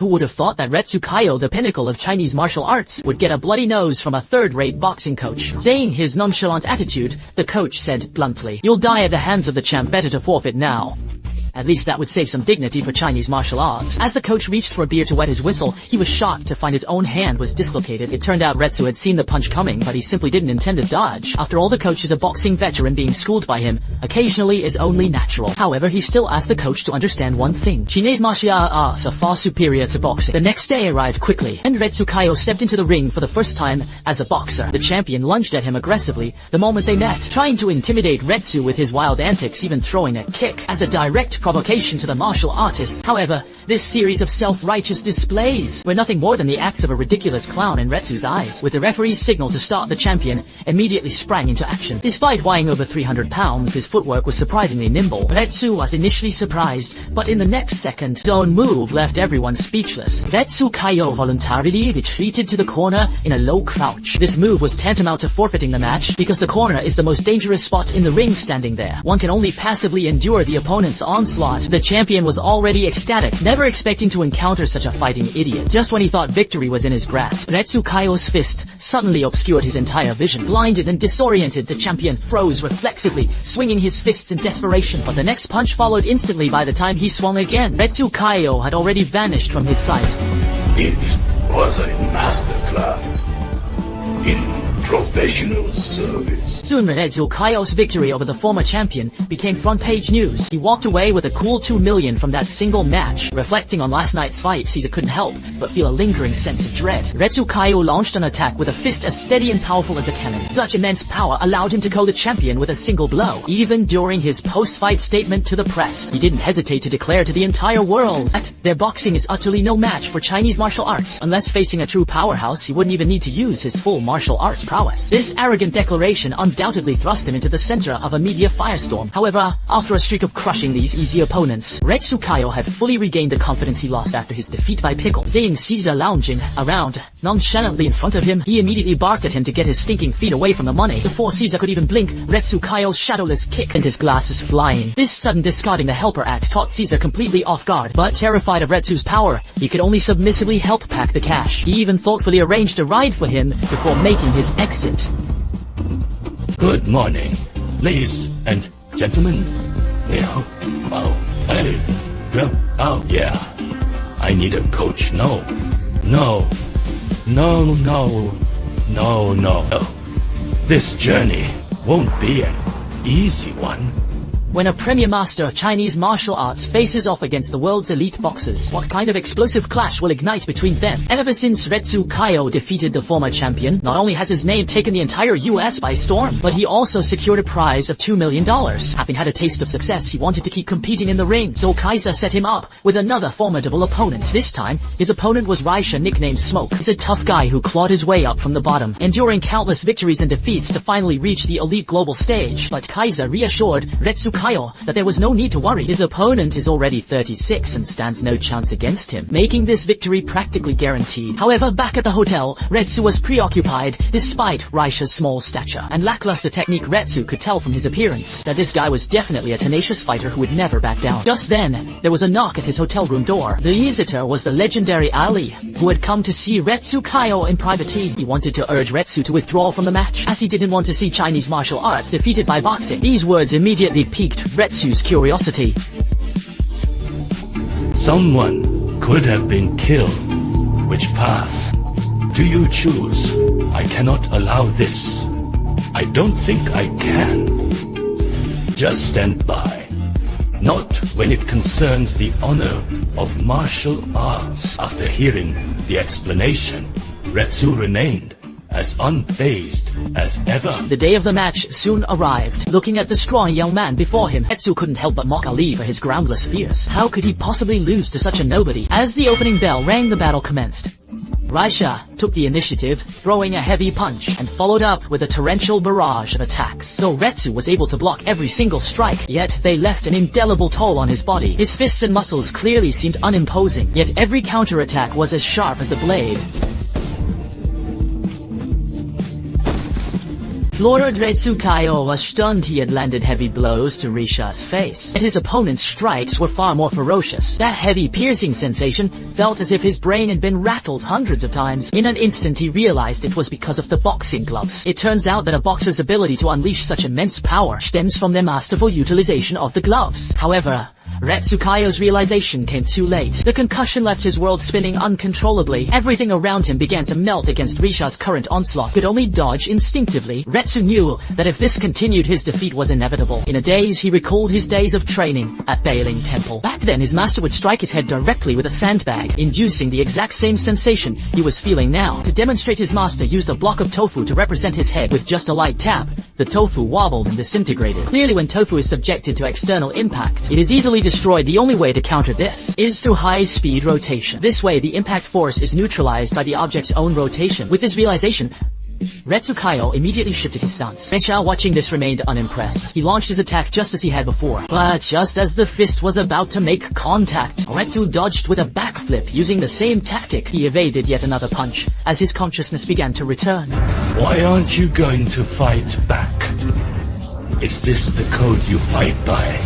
Who would have thought that Retsu Kaioh, the pinnacle of Chinese martial arts, would get a bloody nose from a third-rate boxing coach? Seeing his nonchalant attitude, the coach said bluntly, "You'll die at the hands of the champ, better to forfeit now." At least that would save some dignity for Chinese martial arts. As the coach reached for a beer to wet his whistle, he was shocked to find his own hand was dislocated. It turned out Retsu had seen the punch coming, but he simply didn't intend to dodge. After all, the coach is a boxing veteran. Being schooled by him occasionally is only natural. However, he still asked the coach to understand one thing. Chinese martial arts are far superior to boxing. The next day arrived quickly, and Retsu Kaioh stepped into the ring for the first time as a boxer. The champion lunged at him aggressively the moment they met, trying to intimidate Retsu with his wild antics, even throwing a kick as a direct provocation to the martial artist. However, this series of self-righteous displays were nothing more than the acts of a ridiculous clown in Retsu's eyes. With the referee's signal to start, the champion immediately sprang into action. Despite weighing over 300 pounds, his footwork was surprisingly nimble. Retsu was initially surprised, but in the next second, his own move left everyone speechless. Retsu Kaioh voluntarily retreated to the corner in a low crouch. This move was tantamount to forfeiting the match, because the corner is the most dangerous spot in the ring. Standing there, one can only passively endure the opponent's onslaught. The champion was already ecstatic, never expecting to encounter such a fighting idiot. Just when he thought victory was in his grasp, Retsu Kaioh's fist suddenly obscured his entire vision. Blinded and disoriented, the champion froze reflexively, swinging his fists in desperation. But the next punch followed instantly. By the time he swung again, Retsu Kaioh had already vanished from his sight. It was a masterclass in professional service. Soon Retsu Kaioh's victory over the former champion became front-page news. He walked away with a cool 2 million from that single match. Reflecting on last night's fight, Caesar couldn't help but feel a lingering sense of dread. Retsu Kaioh launched an attack with a fist as steady and powerful as a cannon. Such immense power allowed him to KO the champion with a single blow. Even during his post-fight statement to the press, he didn't hesitate to declare to the entire world that their boxing is utterly no match for Chinese martial arts. Unless facing a true powerhouse, he wouldn't even need to use his full martial arts prowess. This arrogant declaration undoubtedly thrust him into the center of a media firestorm. However, after a streak of crushing these easy opponents, Retsu Kaioh had fully regained the confidence he lost after his defeat by Pickle. Seeing Caesar lounging around nonchalantly in front of him, he immediately barked at him to get his stinking feet away from the money. Before Caesar could even blink, Retsu Kaioh's shadowless kick sent his glasses flying. This sudden discarding the helper act caught Caesar completely off guard, but terrified of Retsu's power, he could only submissively help pack the cash. He even thoughtfully arranged a ride for him before making his exit. Good morning, ladies and gentlemen. Oh, yeah. I need a coach. No. This journey won't be an easy one. When a premier master of Chinese martial arts faces off against the world's elite boxers, what kind of explosive clash will ignite between them? Ever since Retsu Kaioh defeated the former champion, not only has his name taken the entire US by storm, but he also secured a prize of $2 million. Having had a taste of success, he wanted to keep competing in the ring, so Kaiser set him up with another formidable opponent. This time, his opponent was Raisha, nicknamed Smoke. He's a tough guy who clawed his way up from the bottom, enduring countless victories and defeats to finally reach the elite global stage. But Kaiser reassured Retsu Kaioh that there was no need to worry. His opponent is already 36 and stands no chance against him, making this victory practically guaranteed. However, back at the hotel, Retsu was preoccupied despite Raisha's small stature and lackluster technique. Retsu could tell from his appearance that this guy was definitely a tenacious fighter who would never back down. Just then, there was a knock at his hotel room door. The visitor was the legendary Ali, who had come to see Retsu Kaioh in private. He wanted to urge Retsu to withdraw from the match, as he didn't want to see Chinese martial arts defeated by boxing. These words immediately piqued Retsu's curiosity. Someone could have been killed. Which path do you choose? I cannot allow this. I don't think I can. Just stand by. Not when it concerns the honor of martial arts. After hearing the explanation, Retsu remained as unfazed as ever. The day of the match soon arrived. Looking at the strong young man before him, Retsu couldn't help but mock Ali for his groundless fears. How could he possibly lose to such a nobody? As the opening bell rang, the battle commenced. Raisha took the initiative, throwing a heavy punch, and followed up with a torrential barrage of attacks. Though Retsu was able to block every single strike, yet they left an indelible toll on his body. His fists and muscles clearly seemed unimposing, yet every counterattack was as sharp as a blade. Floored Retsu Kaioh was stunned. He had landed heavy blows to Risha's face, yet his opponent's strikes were far more ferocious. That heavy piercing sensation felt as if his brain had been rattled hundreds of times. In an instant he realized it was because of the boxing gloves. It turns out that a boxer's ability to unleash such immense power stems from their masterful utilization of the gloves. However, Retsu Kaioh's realization came too late. The concussion left his world spinning uncontrollably. Everything around him began to melt against Risha's current onslaught. He could only dodge instinctively. Retsu knew that if this continued, his defeat was inevitable. In a daze, he recalled his days of training at Bailing Temple. Back then, his master would strike his head directly with a sandbag, inducing the exact same sensation he was feeling now. To demonstrate, his master used a block of tofu to represent his head. With just a light tap, the tofu wobbled and disintegrated. Clearly, when tofu is subjected to external impact, it is easily destroyed. The only way to counter this is through high-speed rotation. This way, the impact force is neutralized by the object's own rotation. With this realization, Retsu Kaioh immediately shifted his stance. Risha, watching this, remained unimpressed. He launched his attack just as he had before. But just as the fist was about to make contact, Retsu dodged with a backflip. Using the same tactic, he evaded yet another punch as his consciousness began to return. Why aren't you going to fight back? Is this the code you fight by?